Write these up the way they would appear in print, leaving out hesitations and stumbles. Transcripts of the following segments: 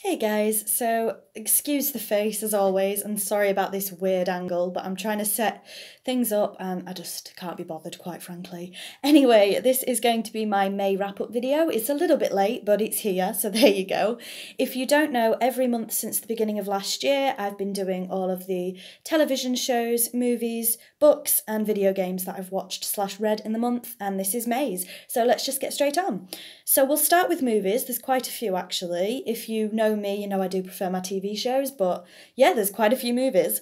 Hey guys, so excuse the face as always, and sorry about this weird angle, but I'm trying to set things up and I just can't be bothered, quite frankly. Anyway, this is going to be my May wrap-up video. It's a little bit late, but it's here, so there you go. If you don't know, every month since the beginning of last year, I've been doing all of the television shows, movies, books, and video games that I've watched/read in the month, and this is May's. So let's just get straight on. So we'll start with movies. There's quite a few actually. If you know me, you know I do prefer my TV shows, but yeah, there's quite a few movies.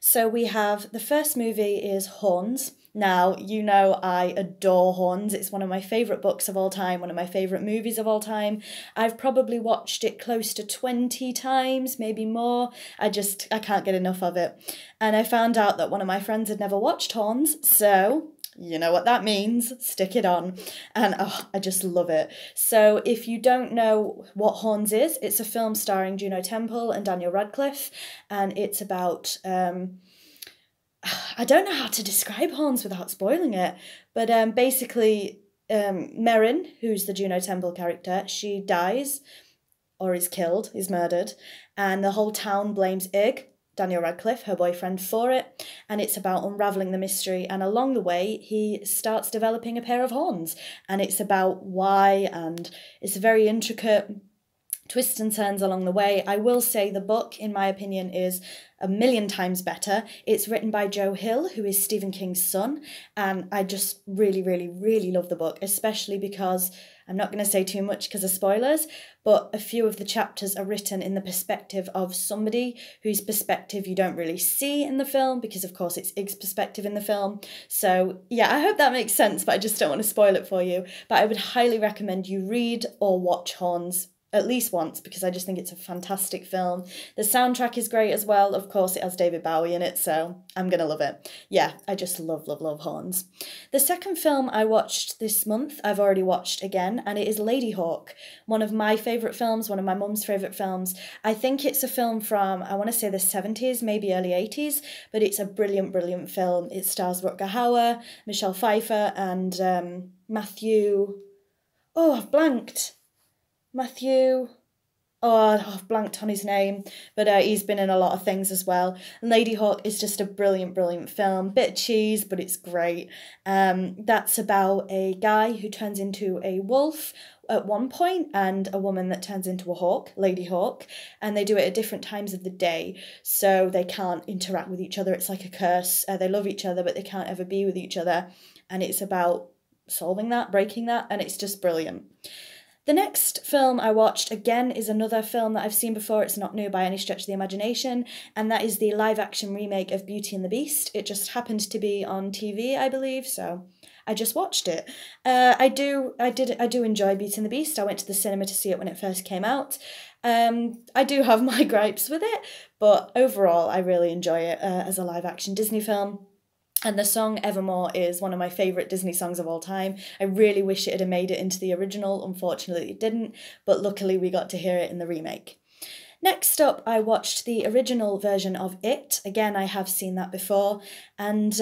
So we have, the first movie is Horns. Now, you know I adore Horns. It's one of my favourite books of all time, one of my favourite movies of all time. I've probably watched it close to 20 times, maybe more. I can't get enough of it. And I found out that one of my friends had never watched Horns, so you know what that means, stick it on. And oh, I just love it. So if you don't know what Horns is, it's a film starring Juno Temple and Daniel Radcliffe, and it's about, I don't know how to describe Horns without spoiling it, but basically Merrin, who's the Juno Temple character, she dies, or is killed, is murdered, and the whole town blames Ig, Daniel Radcliffe, her boyfriend, for it, and it's about unravelling the mystery, and along the way he starts developing a pair of horns, and it's about why, and it's very intricate twists and turns along the way. I will say the book, in my opinion, is a million times better. It's written by Joe Hill, who is Stephen King's son, and I just really, really, really love the book, especially because, I'm not going to say too much because of spoilers, but a few of the chapters are written in the perspective of somebody whose perspective you don't really see in the film, because of course it's Ig's perspective in the film. So yeah, I hope that makes sense, but I just don't want to spoil it for you. But I would highly recommend you read or watch Horns at least once, because I just think it's a fantastic film. The soundtrack is great as well. Of course, it has David Bowie in it, so I'm going to love it. Yeah, I just love, love, love Horns. The second film I watched this month, I've already watched again, and it is Ladyhawke, one of my favourite films, one of my mum's favourite films. I think it's a film from, I want to say the 70s, maybe early 80s, but it's a brilliant, brilliant film. It stars Rutger Hauer, Michelle Pfeiffer, and Matthew... Oh, I've blanked. I've blanked on his name, but he's been in a lot of things as well. And Ladyhawke is just a brilliant, brilliant film. Bit cheese, but it's great. That's about a guy who turns into a wolf at one point and a woman that turns into a hawk, Lady Hawk, and they do it at different times of the day, so they can't interact with each other. It's like a curse. They love each other, but they can't ever be with each other, and it's about solving that, breaking that, and it's just brilliant. The next film I watched, again, is another film that I've seen before. It's not new by any stretch of the imagination, and that is the live-action remake of Beauty and the Beast. It just happened to be on TV, I believe, so I just watched it. I do enjoy Beauty and the Beast. I went to the cinema to see it when it first came out. I do have my gripes with it, but overall I really enjoy it as a live-action Disney film. And the song Evermore is one of my favourite Disney songs of all time. I really wish it had made it into the original. Unfortunately it didn't, but luckily we got to hear it in the remake. Next up, I watched the original version of It. Again, I have seen that before, and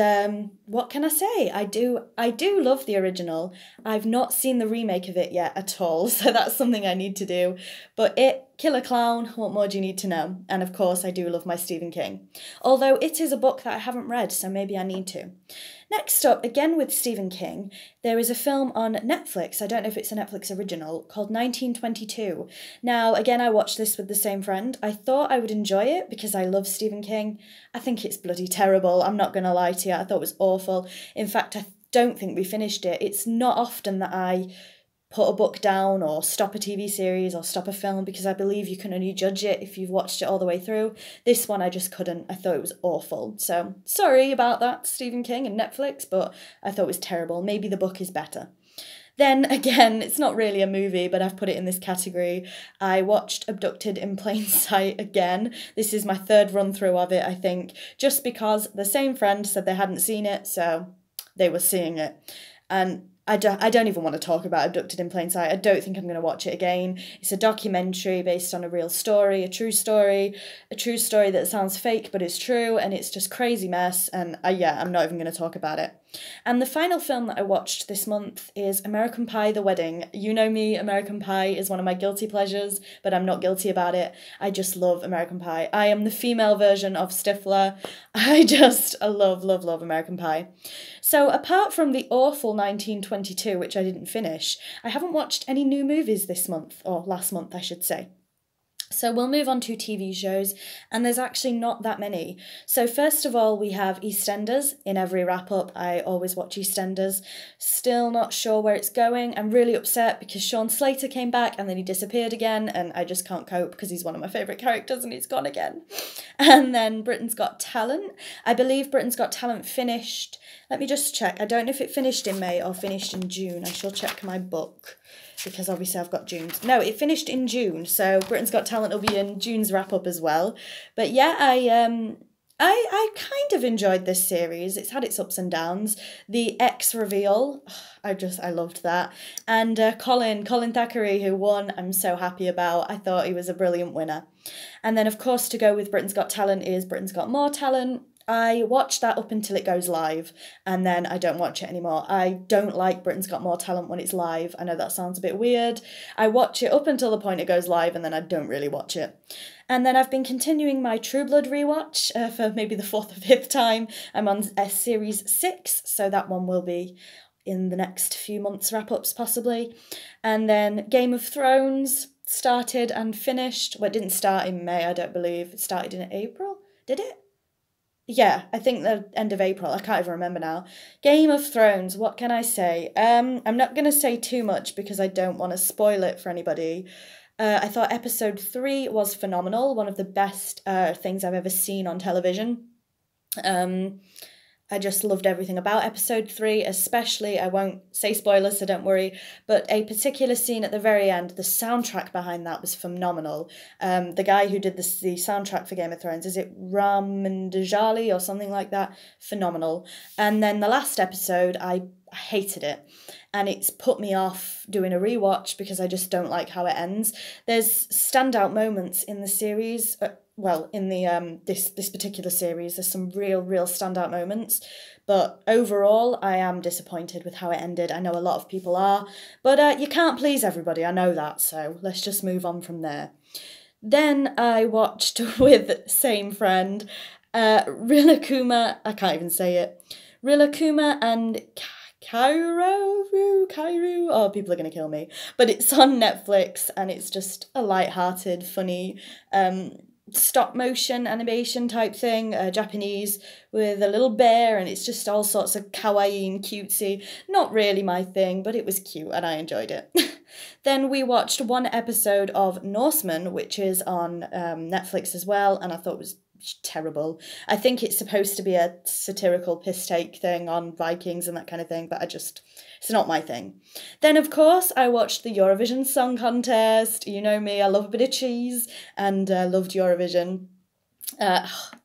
what can I say? I do love the original. I've not seen the remake of it yet at all, so that's something I need to do. But It, Killer Clown, what more do you need to know? And of course, I do love my Stephen King. Although it is a book that I haven't read, so maybe I need to. Next up, again with Stephen King, there is a film on Netflix, I don't know if it's a Netflix original, called 1922. Now, again, I watched this with the same friend. I thought I would enjoy it because I love Stephen King. I think it's bloody terrible, I'm not going to lie to you. I thought it was awful. In fact, I don't think we finished it. It's not often that I put a book down or stop a TV series or stop a film, because I believe you can only judge it if you've watched it all the way through. This one I just couldn't. I thought it was awful. So sorry about that, Stephen King and Netflix, but I thought it was terrible. Maybe the book is better. Then again, it's not really a movie, but I've put it in this category. I watched Abducted in Plain Sight again. This is my third run through of it, I think, just because the same friend said they hadn't seen it, so they were seeing it. And I don't even want to talk about Abducted in Plain Sight. I don't think I'm going to watch it again. It's a documentary based on a real story, a true story that sounds fake but is true, and it's just crazy mess, and yeah, I'm not even going to talk about it. And the final film that I watched this month is American Pie: The Wedding. You know me, American Pie is one of my guilty pleasures, but I'm not guilty about it. I just love American Pie. I am the female version of Stifler. I love American Pie. So apart from the awful 1922, which I didn't finish, I haven't watched any new movies this month, or last month I should say. So we'll move on to TV shows, and there's actually not that many. So first of all, we have EastEnders. In every wrap-up, I always watch EastEnders. Still not sure where it's going. I'm really upset because Sean Slater came back and then he disappeared again, and I just can't cope because he's one of my favourite characters and he's gone again. And then Britain's Got Talent. I believe Britain's Got Talent finished. Let me just check. I don't know if it finished in May or finished in June. I shall check my book, because obviously I've got June's. No, it finished in June, so Britain's Got Talent will be in June's wrap-up as well. But yeah, I kind of enjoyed this series. It's had its ups and downs. The X reveal, I loved that. And Colin Thackeray, who won, I'm so happy about. I thought he was a brilliant winner. And then, of course, to go with Britain's Got Talent is Britain's Got More Talent. I watch that up until it goes live, and then I don't watch it anymore. I don't like Britain's Got More Talent when it's live. I know that sounds a bit weird. I watch it up until the point it goes live, and then I don't really watch it. And then I've been continuing my True Blood rewatch for maybe the 4th or 5th time. I'm on series 6, so that one will be in the next few months' wrap-ups possibly. And then Game of Thrones started and finished. Well, it didn't start in May, I don't believe. It started in April, did it? Yeah, I think the end of April. I can't even remember now. Game of Thrones, what can I say? I'm not going to say too much because I don't want to spoil it for anybody. I thought episode 3 was phenomenal. One of the best things I've ever seen on television. I just loved everything about episode 3, especially, I won't say spoilers, so don't worry, but a particular scene at the very end, the soundtrack behind that was phenomenal. The guy who did the soundtrack for Game of Thrones, is it Ramandajali or something like that? Phenomenal. And then the last episode, I hated it. And it's put me off doing a rewatch because I just don't like how it ends. There's standout moments in the series, in the this particular series, there's some real standout moments, but overall I am disappointed with how it ended. I know a lot of people are, but you can't please everybody, I know that, so let's just move on from there. Then I watched with same friend Rilakuma, I can't even say it, Rilakuma and Cairo, oh, people are going to kill me, but it's on Netflix and it's just a light-hearted, funny stop motion animation type thing, Japanese, with a little bear, and it's just all sorts of kawaii and cutesy. Not really my thing, but it was cute and I enjoyed it. Then we watched one episode of Norseman, which is on Netflix as well, and I thought it was terrible. I think it's supposed to be a satirical piss take thing on Vikings and that kind of thing, but it's not my thing. Then, of course, I watched the Eurovision Song Contest. You know me, I love a bit of cheese, and loved Eurovision.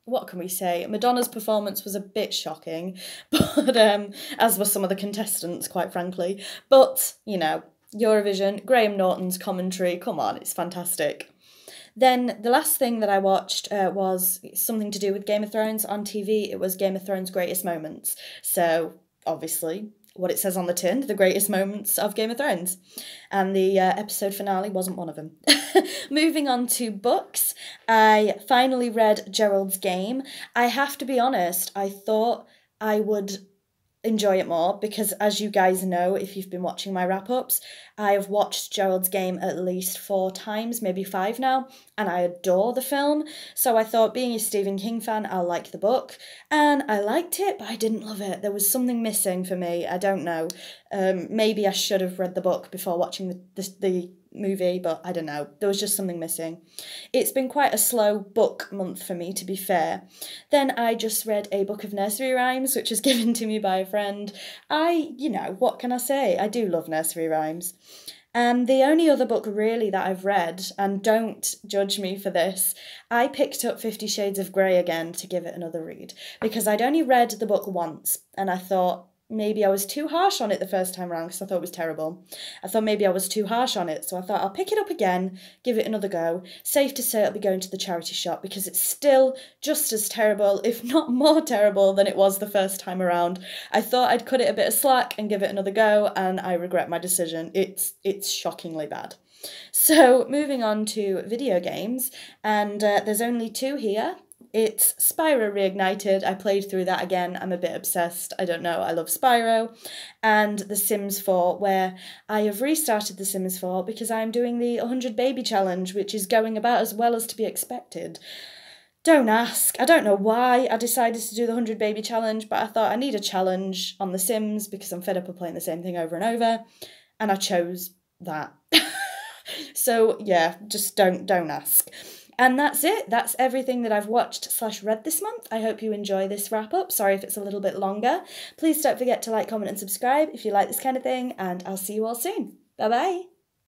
What can we say? Madonna's performance was a bit shocking, but as were some of the contestants, quite frankly. But, you know, Eurovision, Graham Norton's commentary, come on, it's fantastic. Then the last thing that I watched was something to do with Game of Thrones on TV. It was Game of Thrones Greatest Moments. So, obviously, what it says on the tin, the greatest moments of Game of Thrones. And the episode finale wasn't one of them. Moving on to books, I finally read Gerald's Game. I have to be honest, I thought I would enjoy it more because, as you guys know, if you've been watching my wrap-ups, I have watched Gerald's Game at least 4 times, maybe 5 now, and I adore the film. So I thought, being a Stephen King fan, I'll like the book, and I liked it, but I didn't love it. There was something missing for me. I don't know. Maybe I should have read the book before watching the movie, but I don't know. There was just something missing. It's been quite a slow book month for me, to be fair. Then I just read a book of nursery rhymes, which was given to me by a friend. What can I say? I do love nursery rhymes. And the only other book really that I've read, and don't judge me for this, I picked up 50 Shades of Grey again to give it another read, because I'd only read the book once, and I thought, maybe I was too harsh on it the first time around because I thought it was terrible. I thought maybe I was too harsh on it, so I thought I'll pick it up again, give it another go. Safe to say it'll be going to the charity shop because it's still just as terrible, if not more terrible than it was the first time around. I thought I'd cut it a bit of slack and give it another go, and I regret my decision. It's shockingly bad. So moving on to video games, and there's only two here. It's Spyro Reignited. I played through that again. I'm a bit obsessed. I don't know. I love Spyro. And The Sims 4, where I have restarted The Sims 4 because I'm doing the 100 baby challenge, which is going about as well as to be expected. Don't ask. I don't know why I decided to do the 100 baby challenge, but I thought I need a challenge on The Sims because I'm fed up of playing the same thing over and over, and I chose that. So yeah, just don't ask. And that's it. That's everything that I've watched/read this month. I hope you enjoy this wrap up. Sorry if it's a little bit longer. Please don't forget to like, comment and subscribe if you like this kind of thing, and I'll see you all soon. Bye bye.